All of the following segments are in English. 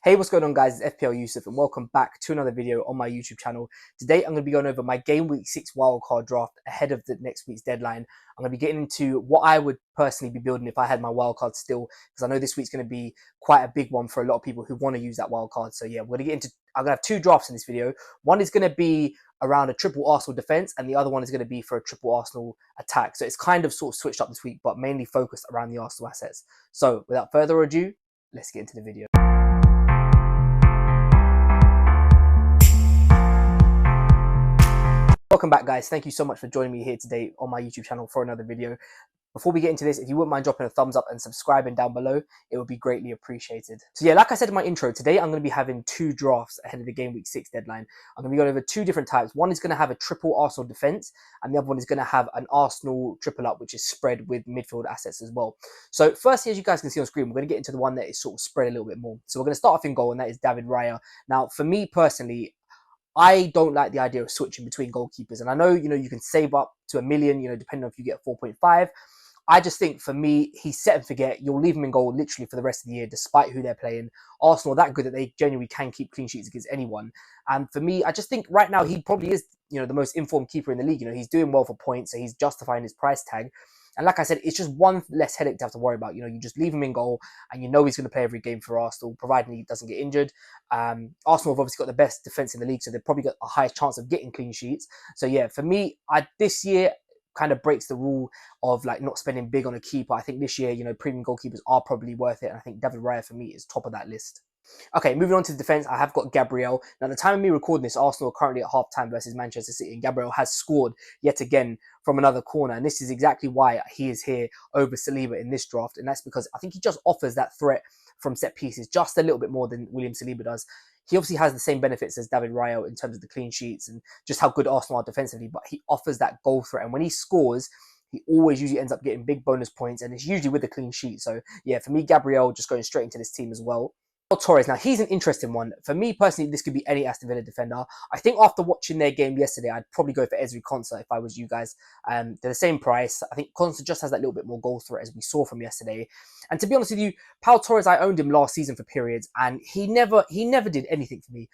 Hey, what's going on, guys? It's FPL Yusuf, and welcome back to another video on my YouTube channel. Today, I'm going to be going over my Game Week 6 wildcard draft ahead of the next week's deadline. I'm going to be getting into what I would personally be building if I had my wildcard still, because I know this week's going to be quite a big one for a lot of people who want to use that wildcard. So yeah, I'm going to have two drafts in this video. One is going to be around a triple Arsenal defense, and the other one is going to be for a triple Arsenal attack. So it's kind of sort of switched up this week, but mainly focused around the Arsenal assets. So without further ado, let's get into the video. Welcome back, guys. Thank you so much for joining me here today on my YouTube channel for another video. Before we get into this, if you wouldn't mind dropping a thumbs up and subscribing down below, it would be greatly appreciated. So yeah, like I said in my intro, today I'm going to be having two drafts ahead of the Game Week 6 deadline. I'm going to be going over two different types. One is going to have a triple Arsenal defense, and the other one is going to have an Arsenal triple up, which is spread with midfield assets as well. So firstly, as you guys can see on screen, we're going to get into the one that is sort of spread a little bit more. So we're going to start off in goal, and that is David Raya. Now, for me personally, I don't like the idea of switching between goalkeepers. And I know, you can save up to $1 million, depending on if you get 4.5. I just think for me, he's set and forget. You'll leave him in goal literally for the rest of the year, despite who they're playing. Arsenal are that good that they genuinely can keep clean sheets against anyone. And for me, I just think right now he probably is, the most informed keeper in the league. He's doing well for points, so he's justifying his price tag. And like I said, it's just one less headache to have to worry about. You just leave him in goal, and he's going to play every game for Arsenal, providing he doesn't get injured. Arsenal have obviously got the best defense in the league, so they've probably got a high chance of getting clean sheets. So yeah, for me, this year kind of breaks the rule of like not spending big on a keeper. I think this year, premium goalkeepers are probably worth it, and I think David Raya for me is top of that list. Okay, moving on to the defence, I have got Gabriel. Now, at the time of me recording this, Arsenal are currently at half-time versus Manchester City, and Gabriel has scored yet again from another corner, and this is exactly why he is here over Saliba in this draft, and that's because I think he just offers that threat from set pieces just a little bit more than William Saliba does. He obviously has the same benefits as David Raya in terms of the clean sheets and just how good Arsenal are defensively, but he offers that goal threat, and when he scores, he always usually ends up getting big bonus points, and it's usually with the clean sheet. So yeah, for me, Gabriel just going straight into this team as well. Torres, now he's an interesting one. For me personally, this could be any Aston Villa defender. I think after watching their game yesterday, I'd probably go for Ezri Konsa if I was you guys. They're the same price. I think Konsa just has that little bit more goal threat as we saw from yesterday. And to be honest with you, Pau Torres, I owned him last season for periods, and he never did anything for me.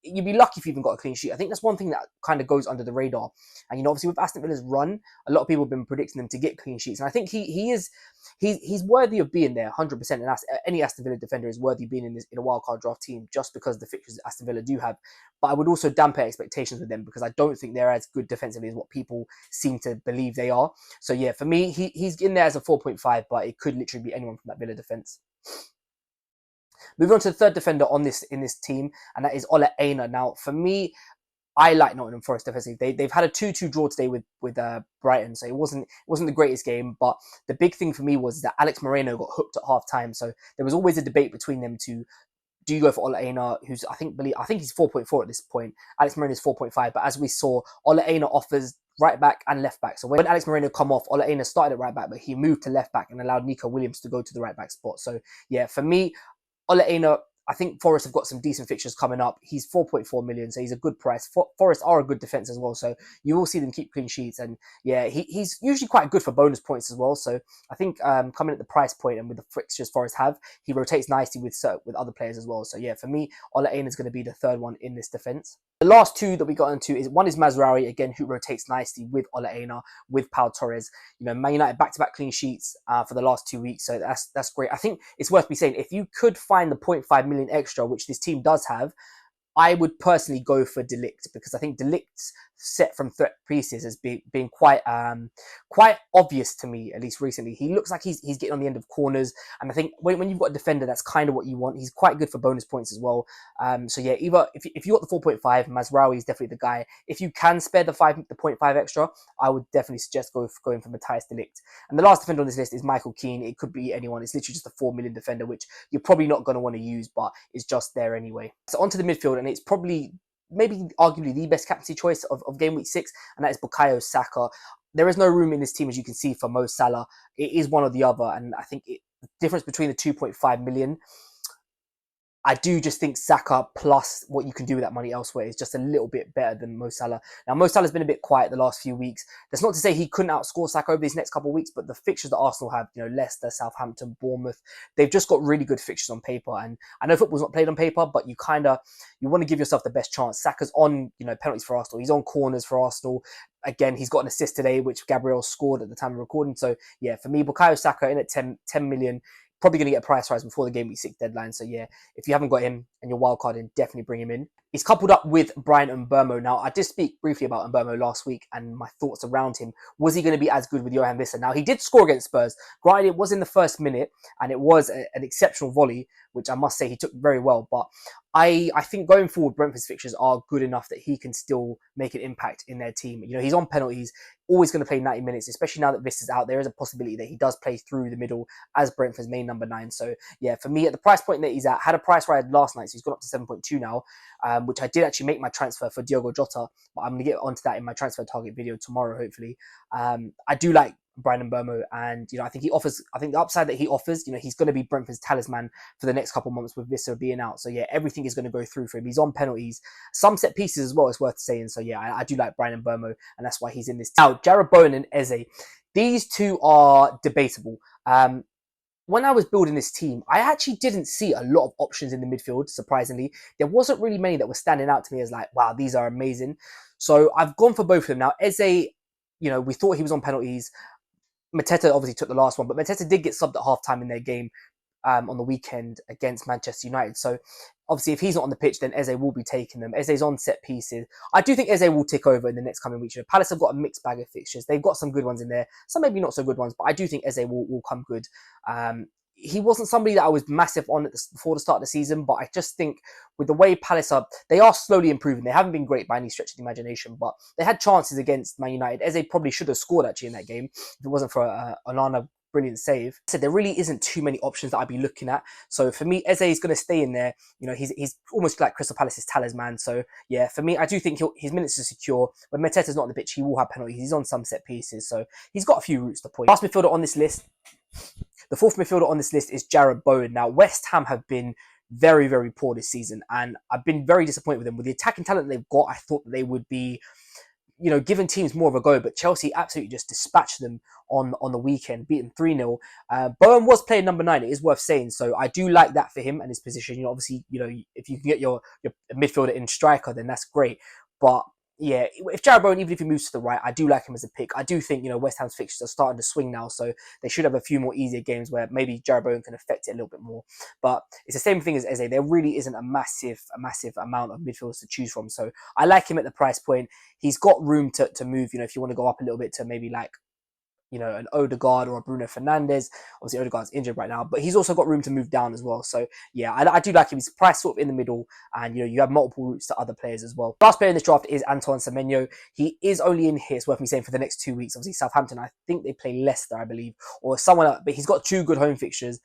You'd be lucky if you even got a clean sheet. I think that's one thing that kind of goes under the radar. And obviously with Aston Villa's run, a lot of people have been predicting them to get clean sheets, and I think he's worthy of being there 100%. And any Aston Villa defender is worthy of being in a wildcard draft team just because of the fixtures Aston Villa do have. But I would also dampen expectations with them because I don't think they're as good defensively as what people seem to believe they are. So yeah, for me, he's in there as a 4.5, but it could literally be anyone from that Villa defense. Moving on to the third defender in this team, and that is Ole Aina. Now, for me, I like Nottingham Forest defensively. They've had a 2-2 draw today with Brighton, so it wasn't the greatest game. But the big thing for me was that Alex Moreno got hooked at half time, so there was always a debate between them two. Do you go for Ole Aina, who's I think he's 4.4 at this point. Alex Moreno is 4.5, but as we saw, Ole Aina offers right back and left back. So when Alex Moreno come off, Ole Aina started at right back, but he moved to left back and allowed Nico Williams to go to the right back spot. So yeah, for me, Ole Aina, I think Forest have got some decent fixtures coming up. He's 4.4 million, so he's a good price. Forest are a good defense as well, so you will see them keep clean sheets. And yeah, he's usually quite good for bonus points as well. So I think coming at the price point and with the fixtures Forest have, he rotates nicely with other players as well. So yeah, for me, Ole Aina is going to be the third one in this defense. The last two that we got into is one is Mazraoui, again, who rotates nicely with Ole Aina, with Pau Torres. Man United back-to-back clean sheets for the last 2 weeks, so that's great. I think it's worth me saying, if you could find the 0.5 million extra, which this team does have, I would personally go for De Ligt, because I think De Ligt's set from threat pieces as being quite obvious to me, at least recently. He looks like he's getting on the end of corners, and I think when you've got a defender, that's kind of what you want. He's quite good for bonus points as well. So yeah, either if you got the 4.5, Mazraoui is definitely the guy. If you can spare the 0.5 extra, I would definitely suggest going for Matthias De Ligt. And the last defender on this list is Michael Keane. It could be anyone. It's literally just a 4 million defender, which you're probably not going to want to use, but it's just there anyway. So onto the midfield, and it's probably maybe arguably the best captaincy choice of Game Week 6, and that is Bukayo Saka. There is no room in this team, as you can see, for Mo Salah. It is one or the other, and I think the difference between the 2.5 million, I do just think Saka plus what you can do with that money elsewhere is just a little bit better than Mo Salah. Now, Mo Salah's been a bit quiet the last few weeks. That's not to say he couldn't outscore Saka over these next couple of weeks, but the fixtures that Arsenal have, Leicester, Southampton, Bournemouth, they've just got really good fixtures on paper. And I know football's not played on paper, but you want to give yourself the best chance. Saka's on, penalties for Arsenal. He's on corners for Arsenal. Again, he's got an assist today, which Gabriel scored at the time of recording. So yeah, for me, Bukayo Saka in at 10 million. Probably going to get a price rise before the game week 6 deadline. So yeah, if you haven't got him and you're wildcarding, definitely bring him in. He's coupled up with Brian Mbeumo. Now, I did speak briefly about Mbeumo last week and my thoughts around him. Was he going to be as good with Johan Wissa? Now, he did score against Spurs. Granted, it was in the first minute and it was an exceptional volley, which I must say he took very well. But I think going forward, Brentford's fixtures are good enough that he can still make an impact in their team. He's on penalties, always going to play 90 minutes, especially now that Vissa's out. There is a possibility that he does play through the middle as Brentford's main number 9. So yeah, for me, at the price point that he's at, had a price rise last night, so he's gone up to 7.2 now, which I did actually make my transfer for Diogo Jota, but I'm going to get onto that in my transfer target video tomorrow, hopefully. I do like Brian Mbeumo, and I think the upside that he offers, he's going to be Brentford's talisman for the next couple of months with Vissa being out. So yeah, everything is going to go through for him. He's on penalties, some set pieces as well, it's worth saying. So yeah, I do like Brian Mbeumo, and that's why he's in this. Now, Jarrod Bowen and Eze, these two are debatable. When I was building this team, I actually didn't see a lot of options in the midfield, surprisingly. There wasn't really many that were standing out to me as like, wow, these are amazing. So I've gone for both of them. Now, Eze, we thought he was on penalties. Mateta obviously took the last one, but Mateta did get subbed at halftime in their game on the weekend against Manchester United. So obviously, if he's not on the pitch, then Eze will be taking them. Eze's on set pieces. I do think Eze will take over in the next coming weeks. Palace have got a mixed bag of fixtures. They've got some good ones in there, some maybe not so good ones, but I do think Eze will come good. He wasn't somebody that I was massive on before the start of the season, but I just think with the way Palace they are slowly improving. They haven't been great by any stretch of the imagination, but they had chances against Man United. Eze probably should have scored actually in that game if it wasn't for Onana brilliant save. So there really isn't too many options that I'd be looking at. So for me, Eze is going to stay in there. He's almost like Crystal Palace's talisman. So yeah, for me, I do think his minutes are secure. When Mateta's not on the pitch, he will have penalties. He's on some set pieces, so he's got a few routes to point. Last midfielder on this list. The fourth midfielder on this list is Jarrod Bowen. Now, West Ham have been very, very poor this season, and I've been very disappointed with them. With the attacking talent they've got, I thought that they would be, giving teams more of a go, but Chelsea absolutely just dispatched them on the weekend, beating 3-0. Bowen was playing number 9, it is worth saying, so I do like that for him and his position. Obviously, if you can get your midfielder in striker, then that's great, but yeah, if Jarrod Bowen, even if he moves to the right, I do like him as a pick. I do think, West Ham's fixtures are starting to swing now, so they should have a few more easier games where maybe Jarrod Bowen can affect it a little bit more. But it's the same thing as Eze. There really isn't a massive amount of midfielders to choose from. So I like him at the price point. He's got room to move, if you want to go up a little bit to maybe like, an Odegaard or a Bruno Fernandes. Obviously, Odegaard's injured right now, but he's also got room to move down as well. So, yeah, I do like him. He's priced sort of in the middle, and, you have multiple routes to other players as well. Last player in this draft is Antoine Semenyo. He is only in here, it's worth me saying, for the next 2 weeks. Obviously, Southampton, I think they play Leicester, I believe, or someone else, but he's got 2 good home fixtures.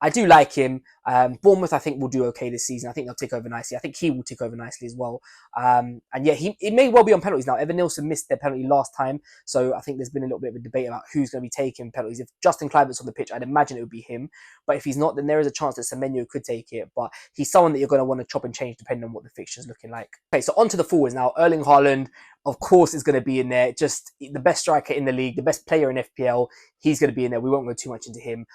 I do like him. Bournemouth, I think, will do okay this season. I think they'll tick over nicely. I think he will tick over nicely as well. And yeah, he may well be on penalties now. Evan Nilsson missed their penalty last time, so I think there's been a little bit of a debate about who's going to be taking penalties. If Justin Kluivert's on the pitch, I'd imagine it would be him. But if he's not, then there is a chance that Semenyo could take it. But he's someone that you're going to want to chop and change depending on what the fixture's looking like. Okay, so on to the forwards now. Erling Haaland, of course, is going to be in there. Just the best striker in the league, the best player in FPL. He's going to be in there. We won't go too much into him.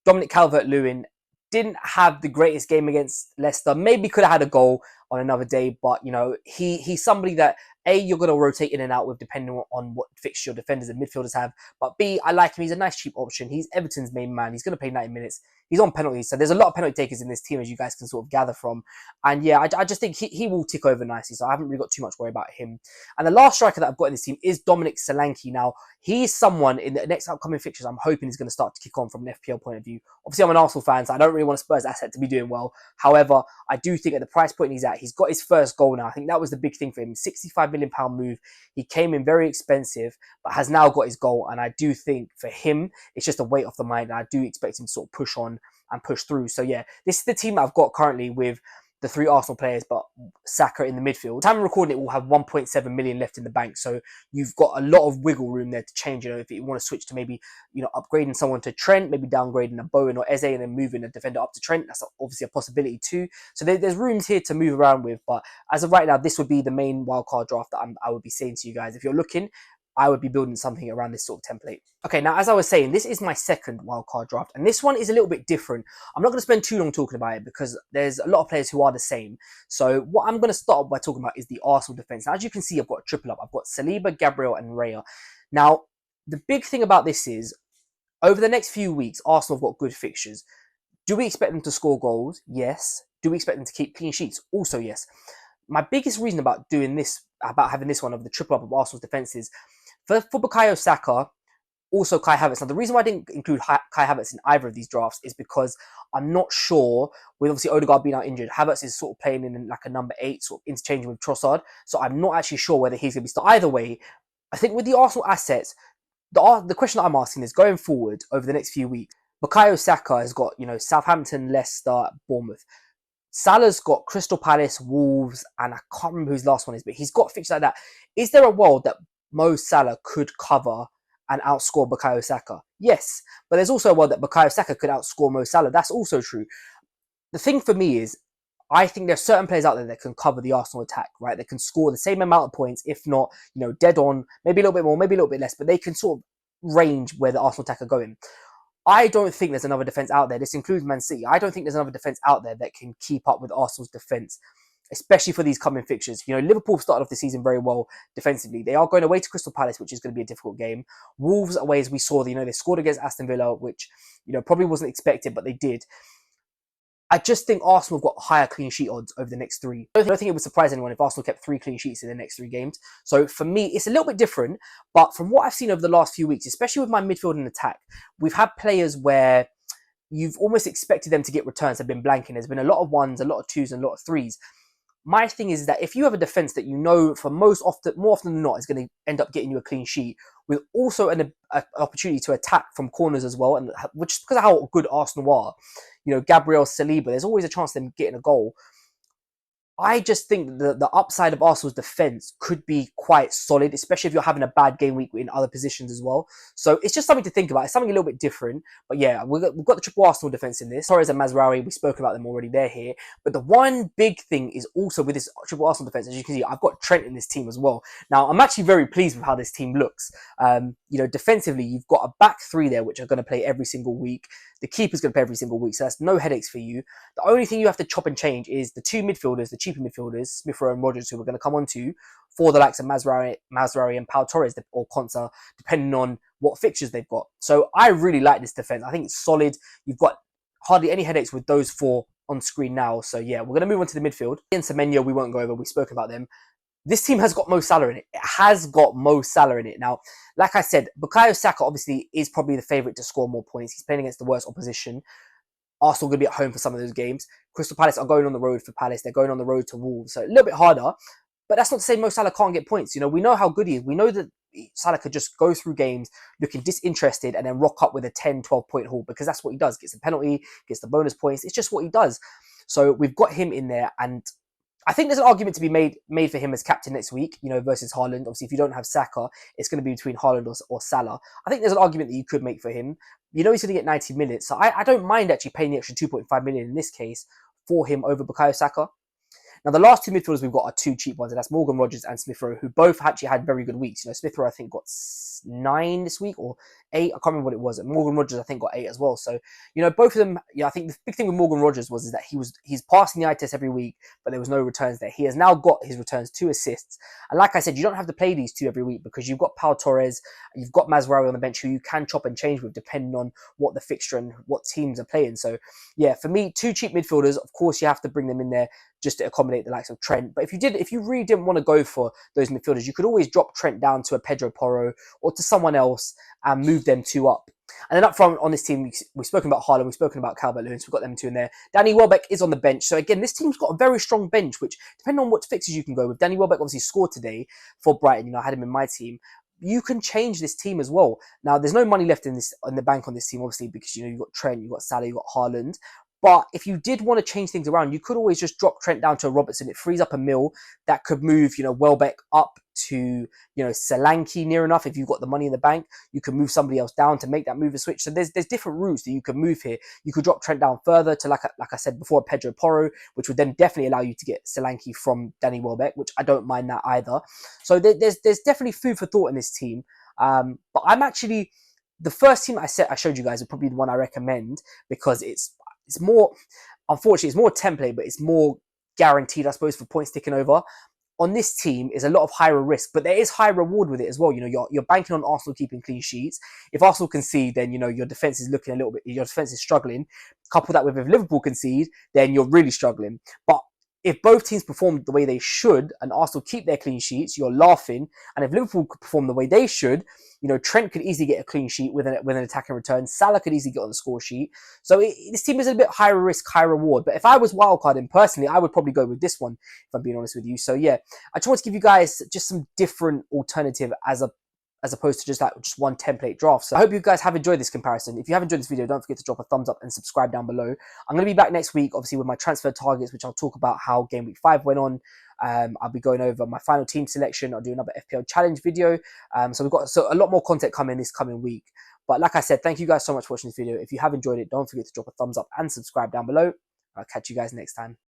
Dominic Calvert-Lewin didn't have the greatest game against Leicester. Maybe could have had a goal on another day, but he's somebody that you're going to rotate in and out with depending on what fixture your defenders and midfielders have. But B, I like him. He's a nice cheap option. He's Everton's main man. He's going to play 90 minutes. He's on penalties, so there's a lot of penalty takers in this team, as you guys can sort of gather from. And yeah, I just think he will tick over nicely, so I haven't really got too much worry about him. And the last striker that I've got in this team is Dominic Solanke. Now, he's someone in the next upcoming fixtures I'm hoping is going to start to kick on from an FPL point of view. Obviously, I'm an Arsenal fan, so I don't really want a Spurs asset to be doing well. However, I do think at the price point he's at, he's got his first goal now. I think that was the big thing for him. £65 million move. He came in very expensive, but has now got his goal. And I do think for him, it's just a weight off the mind. And I do expect him to sort of push on and push through. So yeah, this is the team that I've got currently with the 3 Arsenal players, but Saka in the midfield. Time of recording it, will have 1.7 million left in the bank, so you've got a lot of wiggle room there to change. You know, if you want to switch to maybe, you know, upgrading someone to Trent, maybe downgrading a Bowen or Eze and then moving a defender up to Trent, that's obviously a possibility too. So there's rooms here to move around with, but as of right now, this would be the main wildcard draft that I would be saying to you guys. If you're looking, I would be building something around this sort of template. Okay, now as I was saying, this is my second wildcard draft, and this one is a little bit different. I'm not going to spend too long talking about it because there's a lot of players who are the same. So what I'm going to start off by talking about is the Arsenal defence. Now, as you can see, I've got a triple up. I've got Saliba, Gabriel, and Raya. Now, the big thing about this is, over the next few weeks, Arsenal have got good fixtures. Do we expect them to score goals? Yes. Do we expect them to keep clean sheets? Also, yes. My biggest reason about doing this, about having this one of the triple up of Arsenal's defence is, for Bukayo Saka, also Kai Havertz. Now, the reason why I didn't include Kai Havertz in either of these drafts is because I'm not sure, with obviously Odegaard being out injured, Havertz is sort of playing in like a number 8, sort of interchanging with Trossard. So I'm not actually sure whether he's going to be started. Either way, I think with the Arsenal assets, the question that I'm asking is, going forward over the next few weeks, Bukayo Saka has got, you know, Southampton, Leicester, Bournemouth. Salah's got Crystal Palace, Wolves, and I can't remember who his last one is, but he's got fixtures like that. Is there a world that Mo Salah could cover and outscore Bukayo Saka? Yes, but there's also a world that Bukayo Saka could outscore Mo Salah. That's also true. The thing for me is, I think there's certain players out there that can cover the Arsenal attack, right? They can score the same amount of points, if not, you know, dead on, maybe a little bit more, maybe a little bit less, but they can sort of range where the Arsenal attack are going. I don't think there's another defence out there. This includes Man City. I don't think there's another defence out there that can keep up with Arsenal's defence, especially for these coming fixtures. You know, Liverpool started off the season very well defensively. They are going away to Crystal Palace, which is going to be a difficult game. Wolves away, as we saw, you know, they scored against Aston Villa, which, you know, probably wasn't expected, but they did. I just think Arsenal have got higher clean sheet odds over the next 3. I don't think it would surprise anyone if Arsenal kept 3 clean sheets in the next 3 games. So for me, it's a little bit different. But from what I've seen over the last few weeks, especially with my midfield and attack, we've had players where you've almost expected them to get returns have been blanking. There's been a lot of 1s, a lot of 2s, and a lot of 3s. My thing is that if you have a defence that you know for more often than not is going to end up getting you a clean sheet, with also an opportunity to attack from corners as well, and which is because of how good Arsenal are, you know, Gabriel, Saliba, there's always a chance of them getting a goal. I just think the upside of Arsenal's defence could be quite solid, especially if you're having a bad game week in other positions as well. So it's just something to think about. It's something a little bit different. But yeah, we've got the triple Arsenal defence in this. Torres and Mazraoui, we spoke about them already. They're here. But the one big thing is also with this triple Arsenal defence, as you can see, I've got Trent in this team as well. Now, I'm actually very pleased with how this team looks. You know, defensively, you've got a back 3 there, which are going to play every single week. The keeper's going to play every single week, so that's no headaches for you. The only thing you have to chop and change is the 2 midfielders, the cheaper midfielders, Smith Rowe and Rodgers, who we're going to come on to, for the likes of Mazraoui and Pau Torres or Konsa, depending on what fixtures they've got. So I really like this defence. I think it's solid. You've got hardly any headaches with those 4 on screen now. So yeah, we're going to move on to the midfield. Ian Semenyo, we won't go over. We've spoken about them. This team has got Mo Salah in it. It has got Mo Salah in it. Now, like I said, Bukayo Saka obviously is probably the favourite to score more points. He's playing against the worst opposition. Arsenal going to be at home for some of those games. Crystal Palace are going on the road for Palace. They're going on the road to Wolves. So a little bit harder. But that's not to say Mo Salah can't get points. You know, we know how good he is. We know that Salah could just go through games looking disinterested and then rock up with a 10, 12-point haul, because that's what he does. Gets the penalty, gets the bonus points. It's just what he does. So we've got him in there, and I think there's an argument to be made for him as captain next week, you know, versus Haaland. Obviously, if you don't have Saka, it's going to be between Haaland or Salah. I think there's an argument that you could make for him. You know, he's going to get 90 minutes. So I don't mind actually paying the extra 2.5 million in this case for him over Bukayo Saka. Now, the last 2 midfielders we've got are 2 cheap ones, and that's Morgan Rodgers and Smith Rowe, who both actually had very good weeks. You know, Smith Rowe, I think, got 9 this week, or 8. I can't remember what it was. And Morgan Rodgers, I think, got 8 as well. So, you know, both of them, yeah, I think the big thing with Morgan Rodgers is that he's passing the eye test every week, but there was no returns there. He has now got his returns, 2 assists. And like I said, you don't have to play these 2 every week, because you've got Pau Torres, you've got Mazraoui on the bench, who you can chop and change with depending on what the fixture and what teams are playing. So, yeah, for me, 2 cheap midfielders, of course, you have to bring them in there just to accommodate the likes of Trent. But if you really didn't want to go for those midfielders, you could always drop Trent down to a Pedro Porro or to someone else and move them 2 up. And then up front on this team, we've spoken about Haaland, we've spoken about Calvert-Lewin, so we've got them 2 in there. Danny Welbeck is on the bench. So again, this team's got a very strong bench, which, depending on what fixes you can go with, Danny Welbeck obviously scored today for Brighton. You know, I had him in my team. You can change this team as well. Now, there's no money left in the bank on this team, obviously, because, you know, you've got Trent, you've got Salah, you've got Haaland. But if you did want to change things around, you could always just drop Trent down to a Robertson. It frees up a mil that could move, Welbeck up to, Solanke near enough. If you've got the money in the bank, you can move somebody else down to make that move and switch. So there's different routes that you can move here. You could drop Trent down further to, like I said before, Pedro Porro, which would then definitely allow you to get Solanke from Danny Welbeck, which I don't mind that either. So there's definitely food for thought in this team. But I'm actually, the first team I showed you guys is probably the one I recommend, because it's more, unfortunately, it's more template, but it's more guaranteed, I suppose, for points ticking over. On this team is a lot of higher risk, but there is high reward with it as well. You're banking on Arsenal keeping clean sheets. If Arsenal concede, then your defense is looking a little bit. Your defense is struggling. Couple that with if Liverpool concede, then you're really struggling. But if both teams perform the way they should and Arsenal keep their clean sheets, you're laughing. And if Liverpool could perform the way they should, Trent could easily get a clean sheet with an attacking return. Salah could easily get on the score sheet. So this team is a bit higher risk, high reward. But if I was wildcarding personally, I would probably go with this one, if I'm being honest with you. So yeah, I just want to give you guys just some different alternative as opposed to just one template draft. So I hope you guys have enjoyed this comparison. If you have enjoyed this video, don't forget to drop a thumbs up and subscribe down below. I'm going to be back next week, obviously, with my transfer targets, which I'll talk about how game week 5 went on. I'll be going over my final team selection. I'll do another FPL challenge video. So we've got a lot more content coming this coming week. But like I said, thank you guys so much for watching this video. If you have enjoyed it, don't forget to drop a thumbs up and subscribe down below. I'll catch you guys next time.